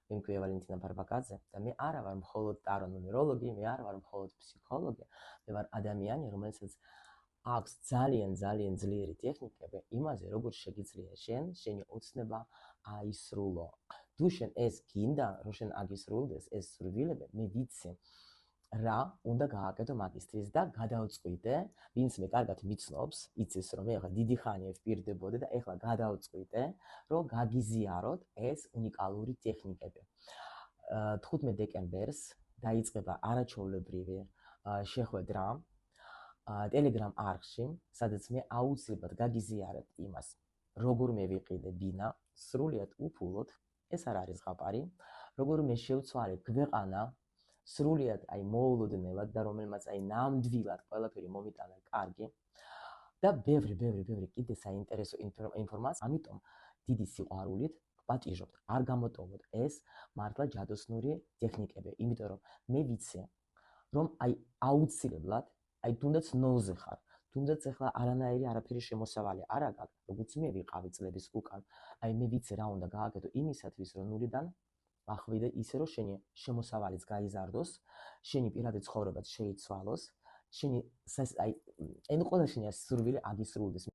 მე მქვია ვალენტინა ბარბაკაძე და მე არა ვარ მხოლოდ ტარონუმეროლოგი, მე არა ვარ მხოლოდ ფსიქოლოგი, მე ვარ ადამიანი, რომელსაც აქვს ძალიან ძლიერი ტექნიკები იმაზე, როგორ შეგიძლია შენი ოცნება აისრულო. თუ შენ ეს გინდა, რომ შენ აგისრულდეს ეს სურვილები, მე ვიცი რა უნდა გააკეთო მაგისტრის და გადავწყვიტე, ვინც მე კარგად მიცნობს, იცის რომ მე ახლა დიდი ხანია ვპირდებოდი და ახლა გადავწყვიტე, რომ გაგიზიაროთ ეს უნიკალური ტექნიკები. 15 დეკემბერს დაიწყება არაჩვეულებრივი შეხვედრა Telegram არხში, სადაც მე აუცილებლად გაგიზიარებ იმას, როგორ მე ვიყიდე ბინა, სრულიად უფულოდ, ეს არ არის ზღაპარი, როგორ მე შევცვალე ქვეყანა, სრულიად მოულოდნელად და რომელმაც ნამდვილად ყველაფერი მომიტანა კარგი და ბევრი კიდე საინტერესო ინფორმაცია, ამიტომ დიდი სიყვარულით გპატიჟობთ, არ გამოტოვოთ ეს მართლა ჯადოსნური ტექნიკები, იმიტომ რომ მე ვიცი, რომ აუცილებლად თუნდაც ნოზე ხარ, თუნდაც ახლა არანაირი არაფერი შემოსავალი არ აქვს, როგორც მე ვიყავი წლების უკან, მე ვიცი რა უნდა გააკეთო იმისათვის, რომ ნულიდან ახვიდე ისე, რომ შენი შემოსავალიც გაიზარდოს, შენი პირადი ცხოვრებაც შეიცვალოს, შენი ყველა შენი სურვილი აგისრულდეს.